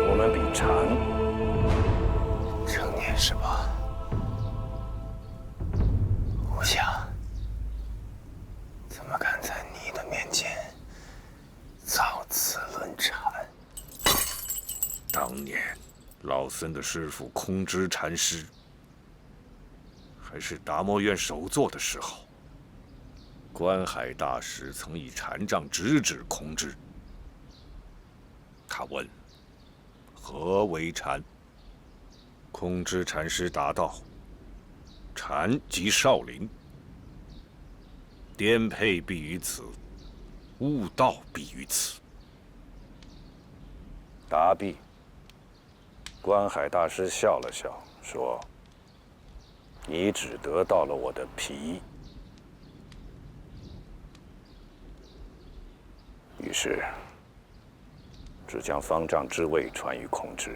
S15: 我们比禅。
S21: 正念是吧？无暇，怎么敢在你的面前造次论禅？
S15: 当年老僧的师父空知禅师，还是达摩院首座的时候，观海大师曾以禅杖直指空知。他问：“何为禅？”空知禅师答道：“禅即少林，颠沛必于此，悟道必于此。”答毕，观海大师笑了笑，说：“你只得到了我的皮。”于是，只将方丈之位传于孔之，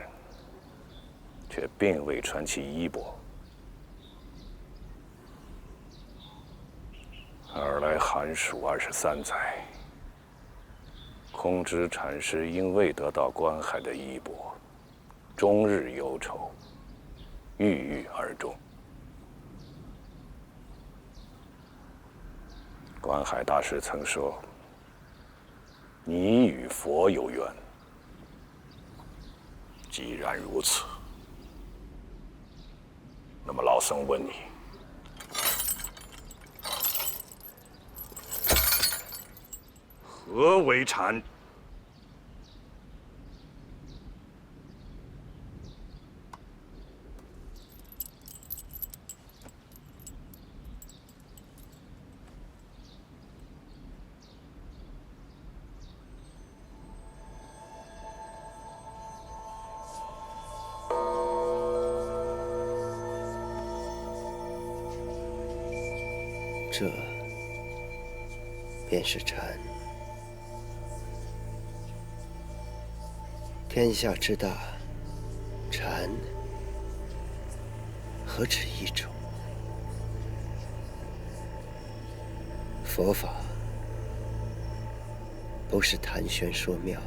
S15: 却并未传其衣钵。尔来寒暑23载，孔之禅师因未得到关海的衣钵，终日忧愁，郁郁而终。关海大师曾说：“你与佛有缘。”既然如此，那么老僧问你，何为禅？
S21: 这便是禅。天下之大，禅何止一种？佛法不是谈玄说妙，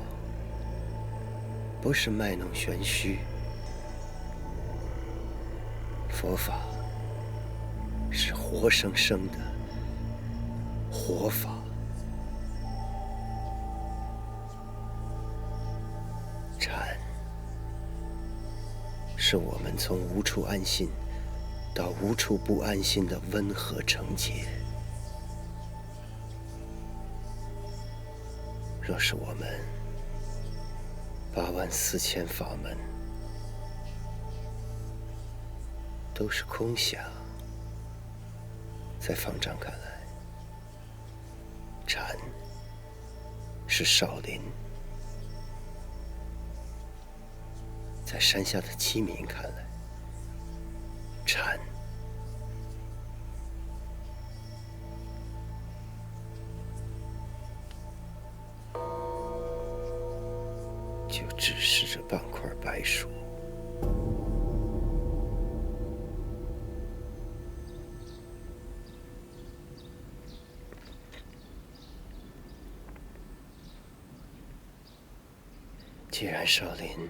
S21: 不是卖弄玄虚，佛法是活生生的活法。禅是我们从无处安心到无处不安心的温和惩戒。若是我们84000法门都是空想，在方丈看来，禅是少林；在山下的鸡民看来，禅就只是这半块白薯。既然少林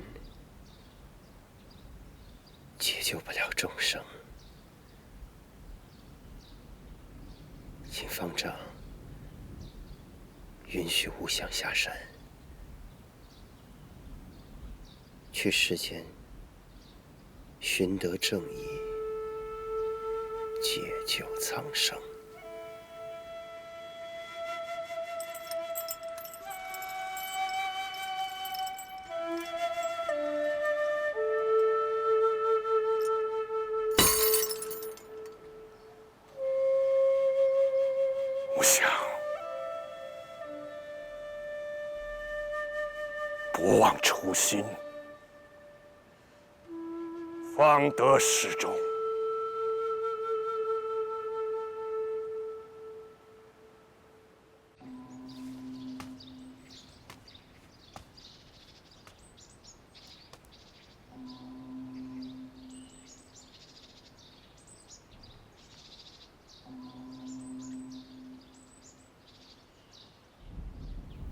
S21: 解救不了众生，请方丈允许吾想下山，去世间寻得正义，解救苍生。
S15: 吾想，不忘初心，方得始终。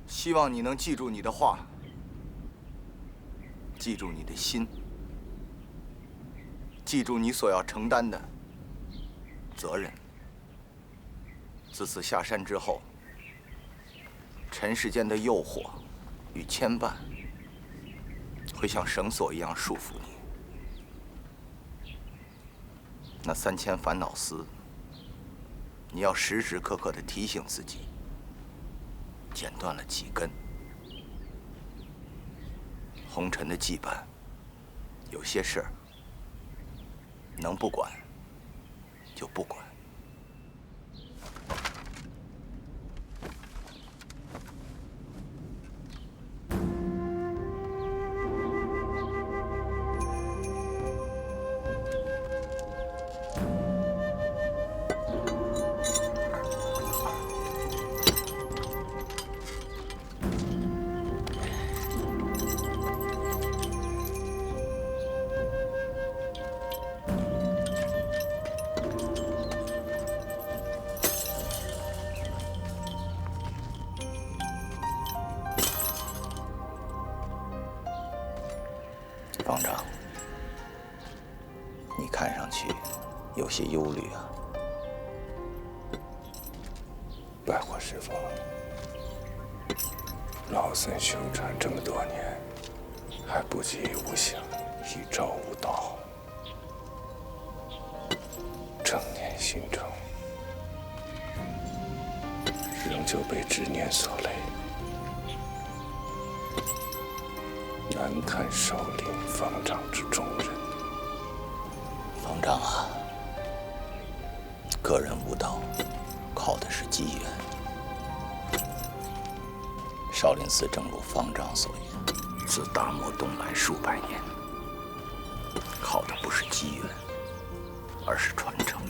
S13: 希望你能记住你的话，记住你的心，记住你所要承担的责任。自此下山之后，尘世间的诱惑与牵绊会像绳索一样束缚你。那3000烦恼丝，你要时时刻刻地提醒自己，剪断了几根。红尘的羁绊，有些事儿能不管就不管。
S14: 些忧虑啊。
S5: 拜火师傅，老僧修禅这么多年，还不及无想一朝悟道，正念心中仍旧被执念所累，难堪少林方丈之重任。
S14: 方丈啊，个人悟道靠的是机缘。少林寺正如方丈所言，自大漠东来数百年，靠的不是机缘，而是传承。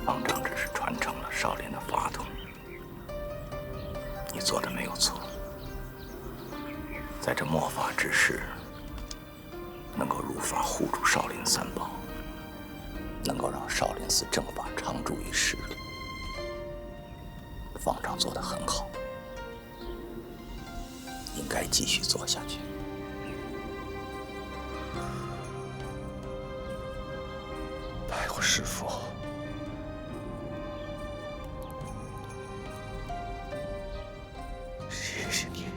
S14: 方丈只是传承了少林的法统，你做的没有错。在这末法之时，能够如法护住少林三宝，能够让少林寺正法长驻于世，方丈做得很好，应该继续做下去。
S5: 拜过师父。谢谢你。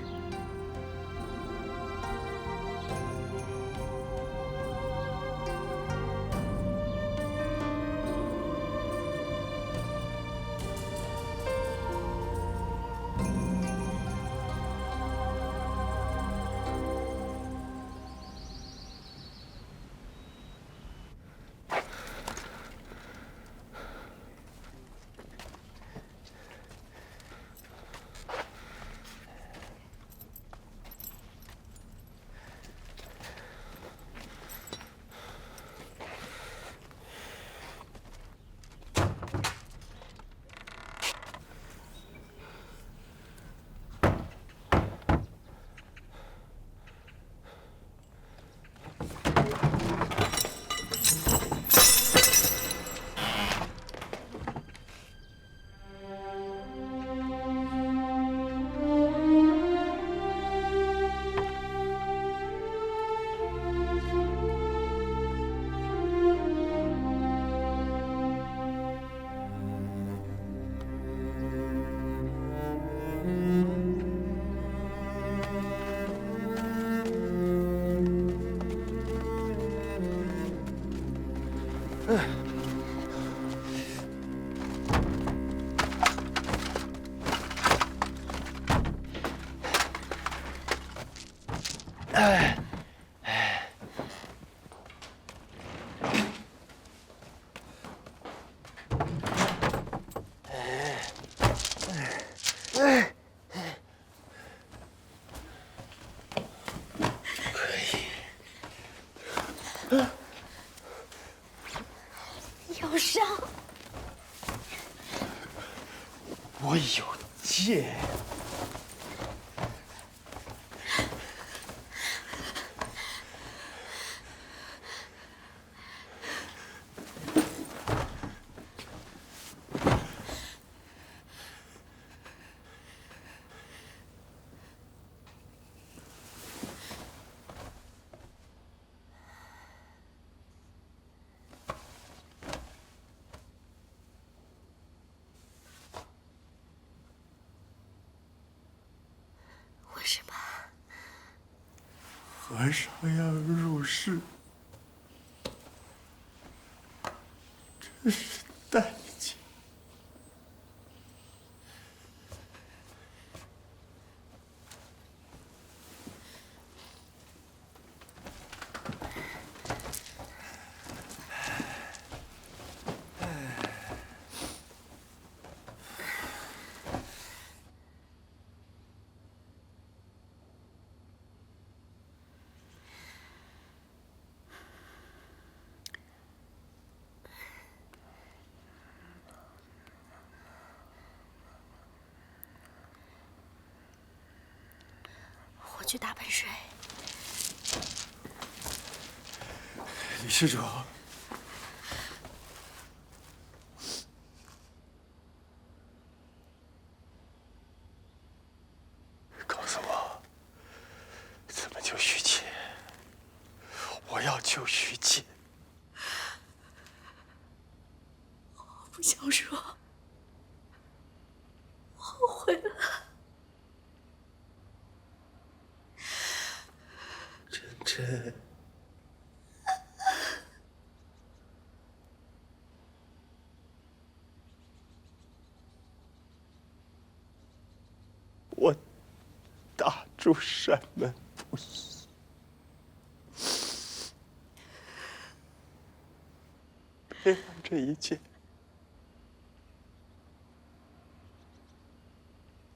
S7: 有伤。
S10: 我有剑。
S12: 为什么？
S10: 和尚要入世，这是代价。
S12: 我去打盆水。
S10: 李施主，告诉我，怎么救徐阶？我要救徐阶。
S12: 想说，我回来。
S5: 真真，我打住山门不移，别让这一切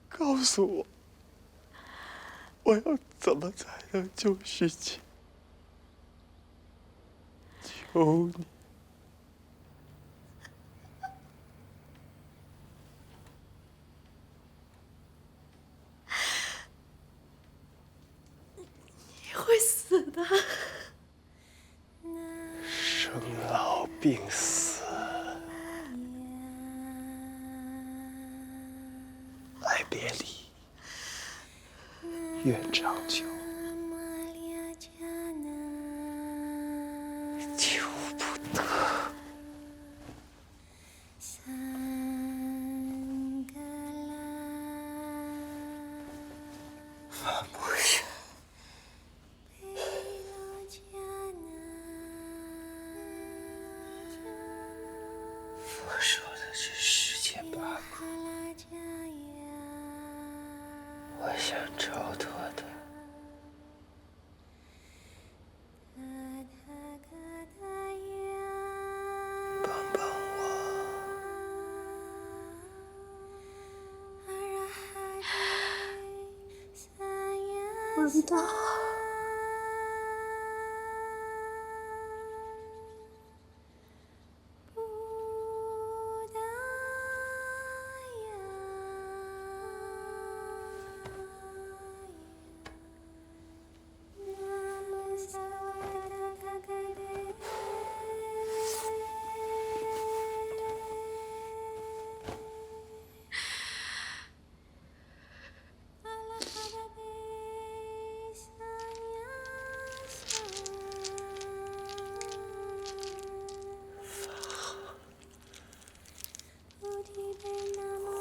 S5: 告诉我，我要怎么才能救徐姐？求你！
S12: 你会死的。
S5: 生老病死，爱别离，越长久，救不得。不是。我说的是世界八股，我想超脱的。帮帮我！
S12: 完蛋了！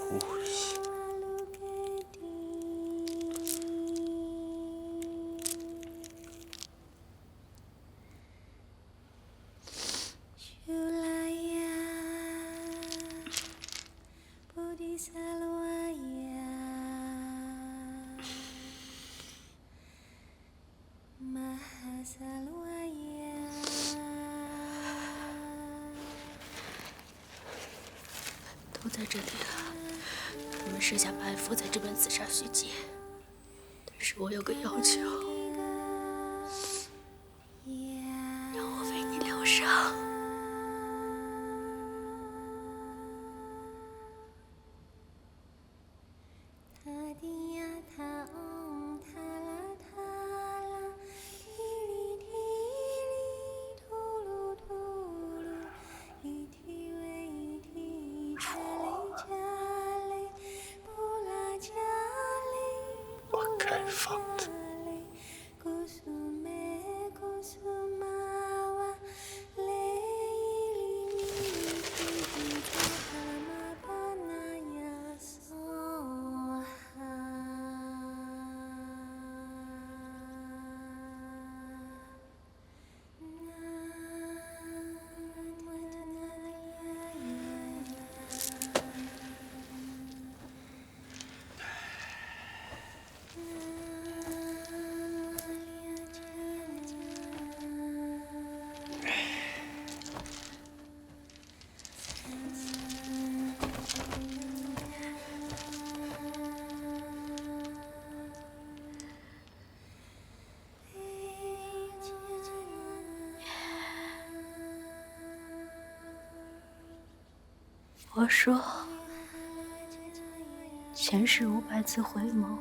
S5: 呼吸。
S12: 都在这里了，他们设下埋伏，在这边刺杀徐杰。但是我有个要求，让我为你疗伤。
S5: 我该放的。
S12: 我说，前世500次回眸，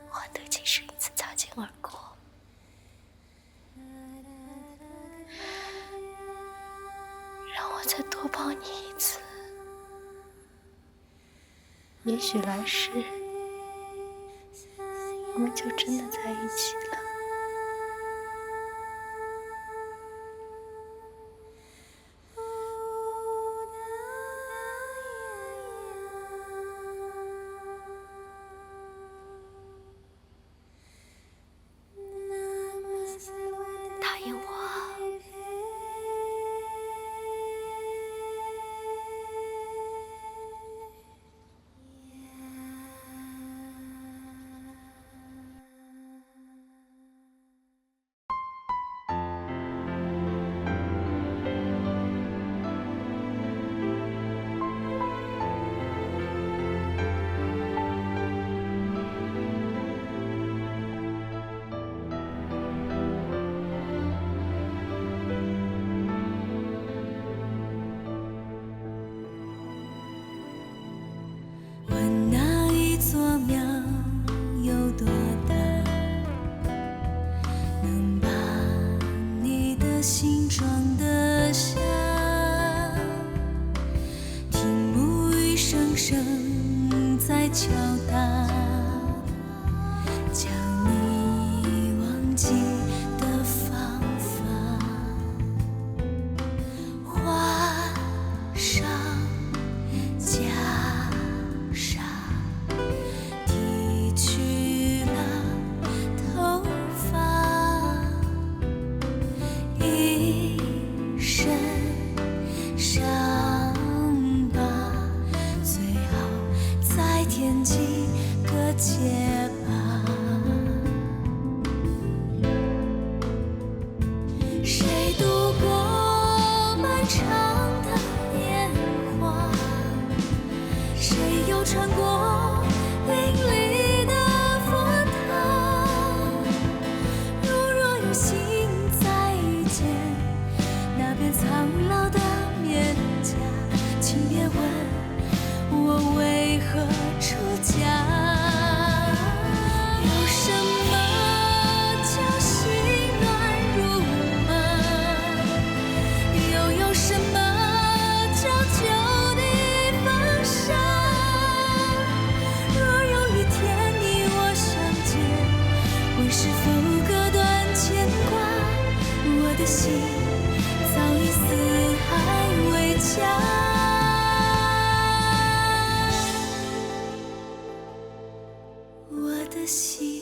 S12: 换得今世1次擦肩而过。让我再多抱你1次，也许来世我们就真的在一起了。钟声在敲打，将你忘记的方法画上袈裟，剃去了头发，一身伤疤，最好再添几个结疤。谁度过漫长的年华？谁又穿过淋漓的佛塔？如若有幸再见那边苍老的面颊，请别问我为何出家。有什么叫心乱如麻？又有什么叫旧地放下？若有一天你我相见，问是否隔断牵挂？我的心早已四海为家。我的心